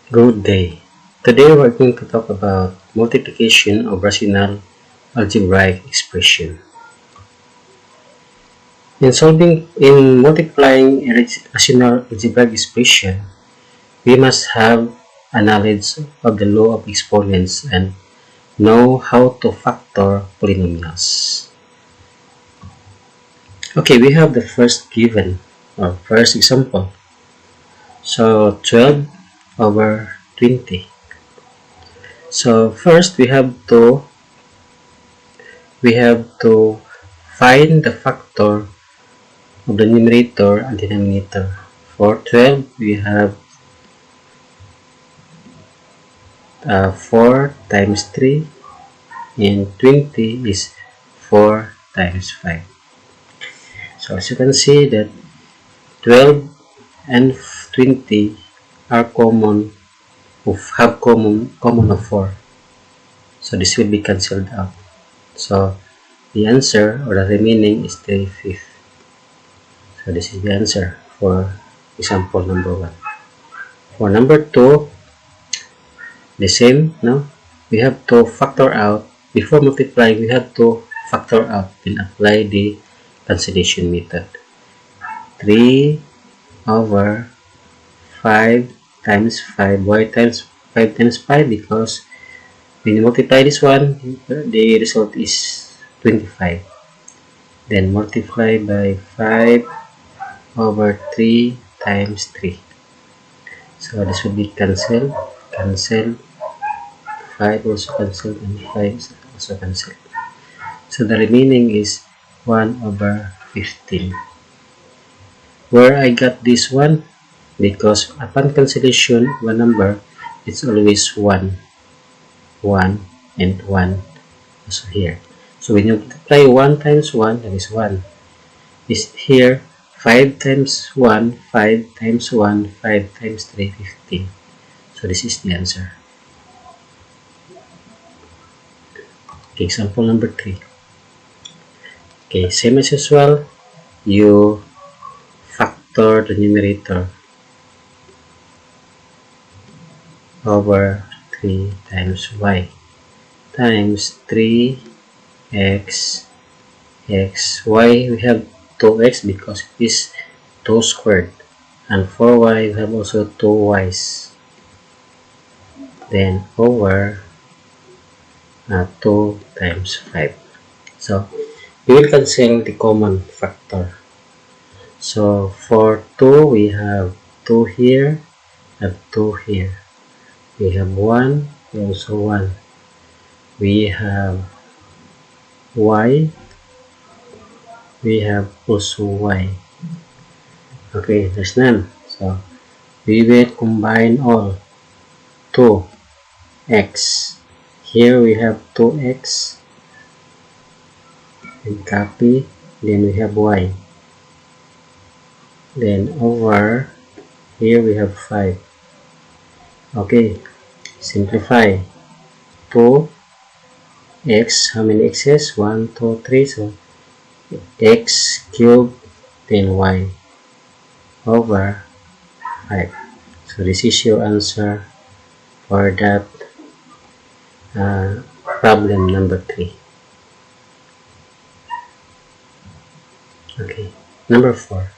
Good day. Today we're going to talk about multiplication of rational algebraic expression. In multiplying a rational algebraic expression, we must have a knowledge of the law of exponents and know how to factor polynomials. Okay, we have the first given or first example. So 12 over 20. So first we have to find the factor of the numerator and denominator. For 12, we have 4 times 3, and 20 is 4 times 5. So as you can see that 12 and 20 are common, have common of 4. So this will be cancelled out. So the answer or the remaining is 3/5. So this is the answer for example number 1. For number 2, the same, no? We have to factor out, before multiplying, we have to factor out and apply the cancellation method. 3 over 5 times 5. Why times 5 times 5? Because when you multiply this one, the result is 25. Then multiply by 5 over 3 times 3. So this will be cancelled. 5 also cancelled, and 5 is also cancelled. So the remaining is 1 over 15. Where I got this one? Because upon cancellation, one number, it's always 1, 1, and 1 also here. So when you multiply 1 times 1, that is 1. Is here 5 times 1, 5 times 1, 5 times 3, 15. So this is the answer. Okay, example number 3. Okay, same as usual, you factor the numerator over 3 times y times 3x x. Y we have 2x because it is 2 squared, and 4y we have also 2y's. Then over 2 times 5. So we will cancel the common factor. So for 2 we have 2 here, have 2 here. We have 1, we also 1. We have y, we have also y. Okay, there's none. So we will combine all. 2x. Here we have 2x. And copy. Then we have y. Then over here we have 5. Okay, simplify. 2x, how many x's? 1, 2, 3. So x cubed, then y over 5. So this is your answer for that problem number 3. Okay, number 4.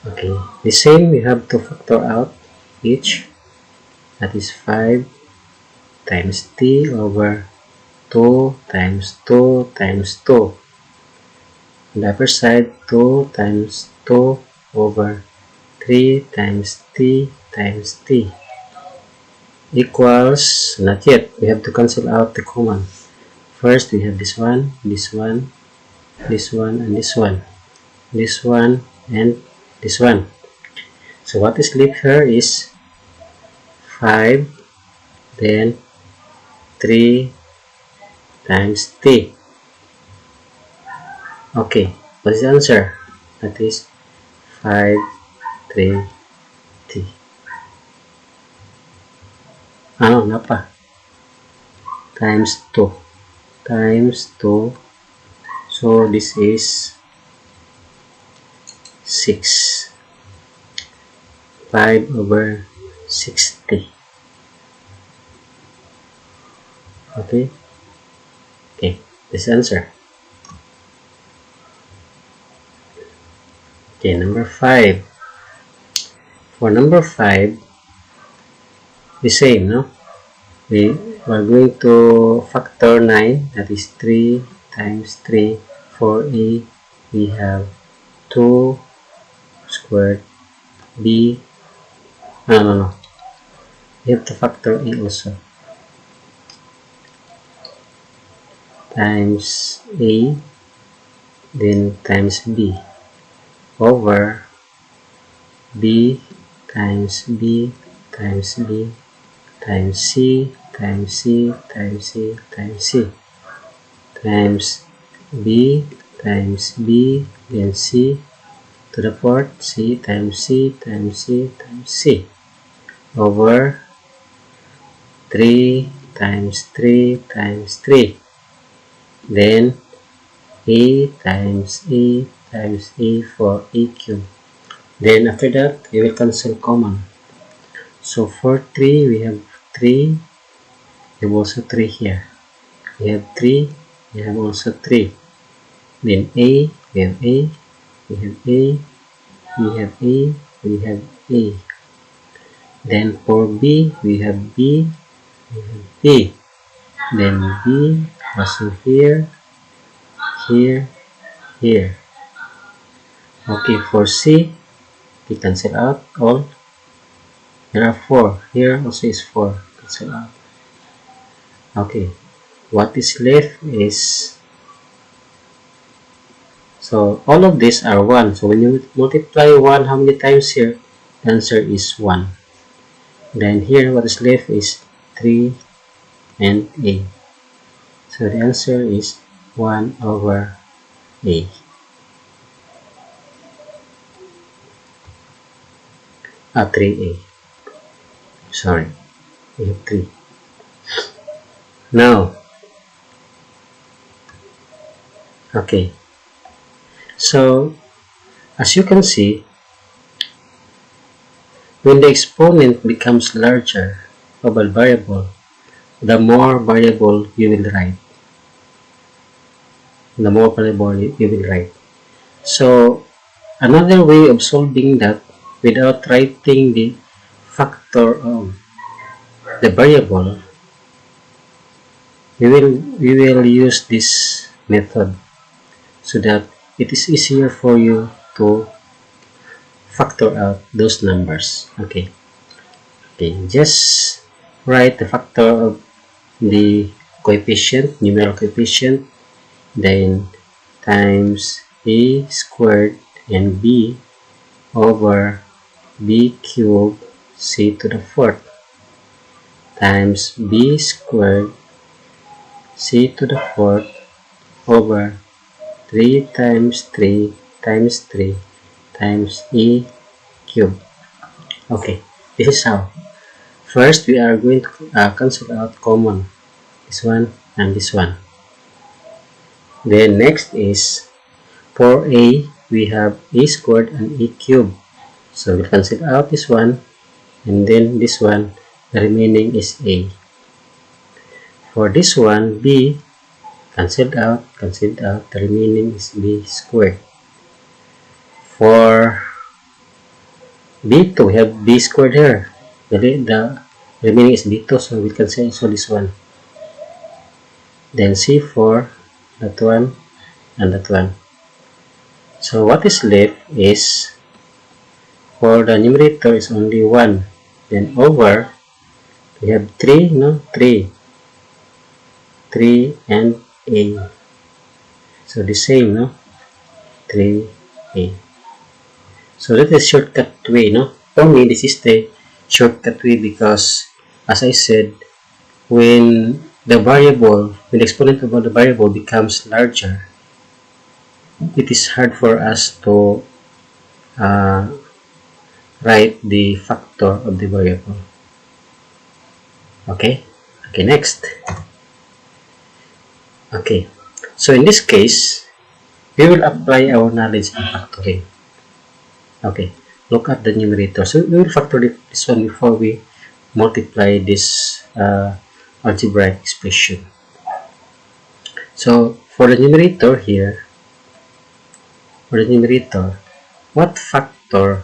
Okay, the same, we have to factor out each. That is 5 times t over 2 times 2 times 2. On the upper side, 2 times 2 over 3 times t times t equals, not yet, we have to cancel out the common. First we have this one, this one, this one, and this one, this one, and this one. So what is left here is 5, then 3 times t. Okay, what is the answer? That is 5, 3, t. Ano na pa? Times 2. Times 2. So this is 6. 5 over 60. Okay. Okay. This answer. Okay. Number 5. For number 5, the same, no? We are going to factor 9. That is 3 times 3. For A, we have 2 squared. B, no. We have to factor A also. Times A, then times B. Over B times B times B times C times C times C times C times B times B, then C to the fourth, C times C times C times C over 3 times 3 times 3, then A times A times A for A cube. Then after that, we will cancel common. So for 3, we have 3, we have also 3 here. We have 3, we have also 3. Then A, we have A, we have A, we have A, we have A. Then for B, we have B, we have B. Then B also here, here, here. Okay, for C, we cancel out all. There are 4. Here also is 4. Cancel out. Okay, what is left is, so all of these are 1. So when you multiply 1, how many times here? The answer is 1. Then here, what is left is 3 and A. So the answer is 1 over A. 3A. Sorry, we have 3. Now, okay. So, as you can see, when the exponent becomes larger of a variable, the more variable you will write. The more variable you will write. So, another way of solving that without writing the factor of the variable, we will use this method so that it is easier for you to factor out those numbers. Okay, just write the factor of the coefficient, numeral coefficient, then times A squared and B over B cubed C to the fourth times B squared C to the fourth over 3 times 3 times 3 times E cubed. Okay, this is how. First, we are going to cancel out common, this one and this one. Then next is, for A, we have A squared and A cubed. So we cancel out this one, and then this one, the remaining is A. For this one, B, cancelled out, the remaining is B squared. For B2, we have B squared here. The remaining is B2, so we cancel also this one. Then C4, that one, and that one. So what is left is, for the numerator is only 1. Then over, we have 3, no? 3 and A. So the same, no? 3A. So that is shortcut way, no? For me, this is the shortcut way because, as I said, when the exponent of the variable becomes larger, it is hard for us to write the factor of the variable. Okay, next. Okay, so in this case, we will apply our knowledge in factoring. Okay, look at the numerator. So we will factor this one before we multiply this algebraic expression. So for the numerator here, what factoring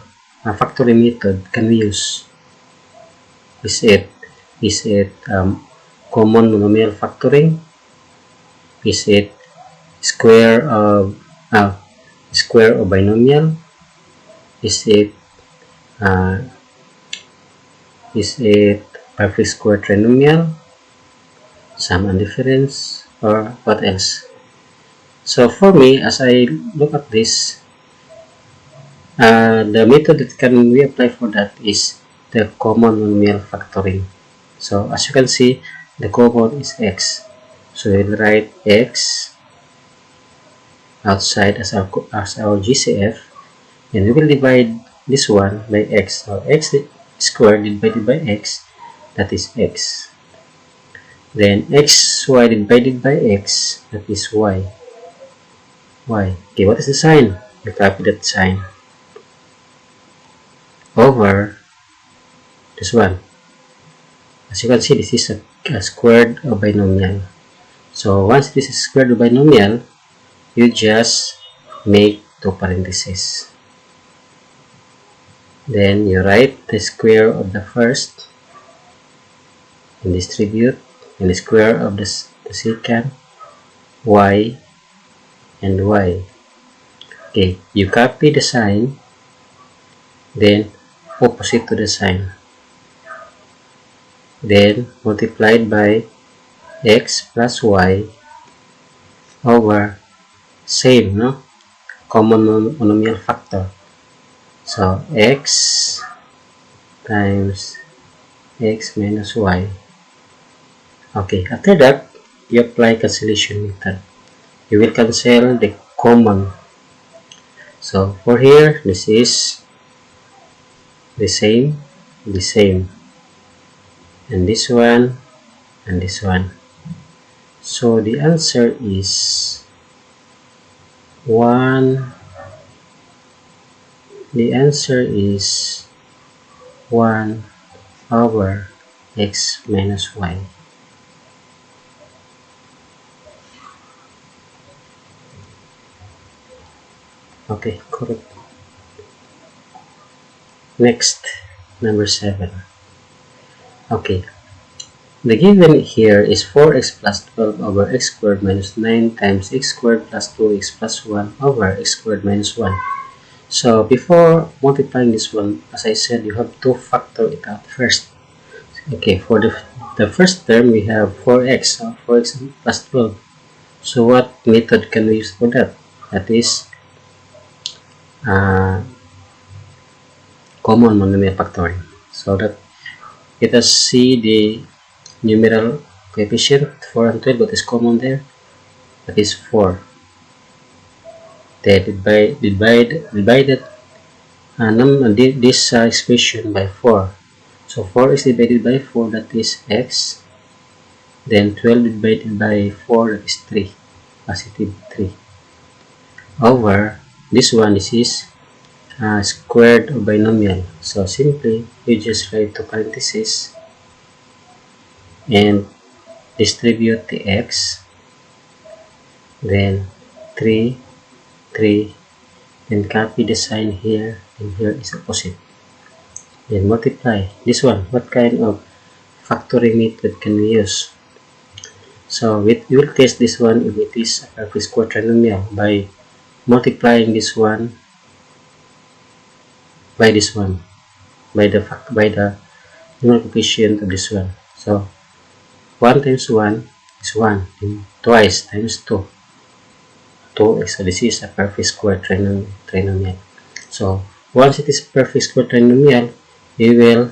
method can we use? Is it common monomial factoring? Is it square of binomial? Is it perfect square trinomial, sum and difference, or what else? So for me, as I look at this, the method that can we apply for that is the common monomial factoring. So as you can see, the common is x. So we'll write x outside as our GCF, and we will divide this one by x. So x squared divided by x, that is x. Then xy divided by x, that is y. Okay, what is the sign? You copy that sign over this one. As you can see, this is a squared or binomial. So once this is squared or binomial, you just make two parentheses. Then you write the square of the first and distribute, and the square of the second, y and y. Okay, you copy the sign, then opposite to the sign, then multiplied by x plus y over same, no? Common monomial factor. So x times x minus y. Okay, after that, you apply cancellation method. You will cancel the common. So for here, this is the same, and this one, and this one. So the answer is 1. The answer is 1 over x minus y. Okay, correct. Next, number 7. Okay, the given here is 4x plus 12 over x squared minus 9 times x squared plus 2x plus 1 over x squared minus 1. So before multiplying this one, as I said, you have to factor it out first. Okay, for the first term, we have 4x, so 4x plus 12. So what method can we use for that? That is common monomial factoring. So that let us see the numeral coefficient 4 and 12, what is common there? That is 4. They divided this expression by 4. So 4 is divided by 4, that is x. Then 12 divided by 4, that is 3, positive 3. Over this one, this is squared or binomial. So simply, you just write two parentheses and distribute the x. Then 3, 3, then copy the sign here, and here is opposite. Then multiply this one. What kind of factoring method can we use? So we will test this one if it is a perfect square trinomial by multiplying this one by this one, by the numeral coefficient of this one. So 1 times 1 is 1, and twice times 2, 2x. So this is a perfect square trinomial. So once it is perfect square trinomial, we will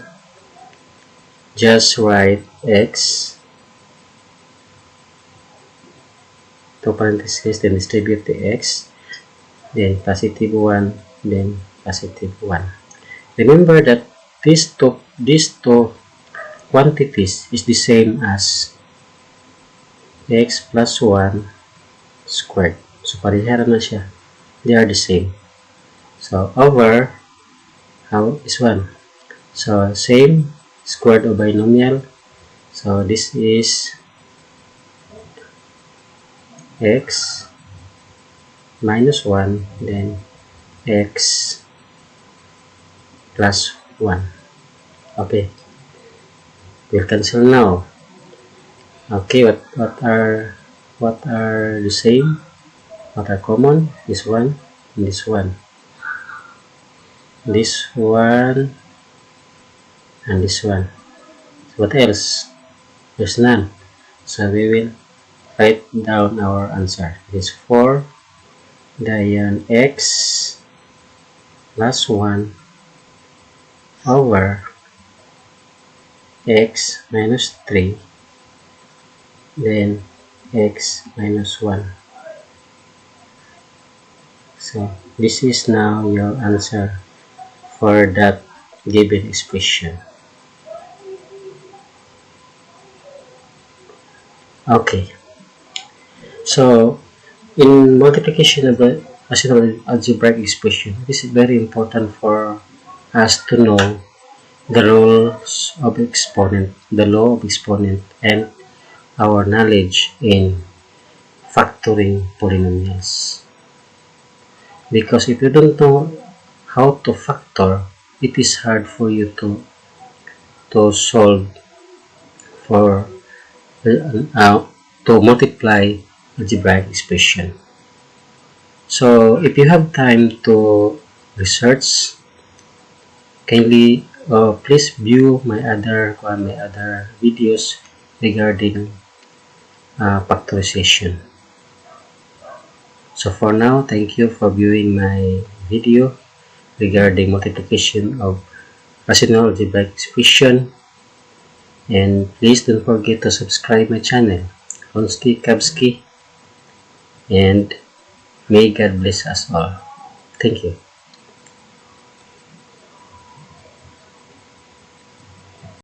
just write x, two parentheses, then distribute the x, then positive 1, then positive 1. Remember that these two quantities is the same as x plus 1 squared. So parehara na siya. They are the same. So over how is 1. So same, squared of binomial. So this is x minus 1, then x plus 1. Okay, we'll cancel now. Okay, what are the same? What are common? This one and this one. This one and this one. What else? There's none. So we will write down our answer. It's 4 dian x plus 1 over x minus 3, then x minus 1. So this is now your answer for that given expression. Okay, so in multiplication of a algebraic expression, it is very important for us to know the rules of exponent, the law of exponent, and our knowledge in factoring polynomials. Because if you don't know how to factor, it is hard for you to solve for to multiply algebraic expression. So if you have time to research, kindly please view my other videos regarding factorization. So for now, thank you for viewing my video regarding multiplication of rational algebraic expression, and please don't forget to subscribe my channel, Konski Kabski, and may God bless us all. Thank you.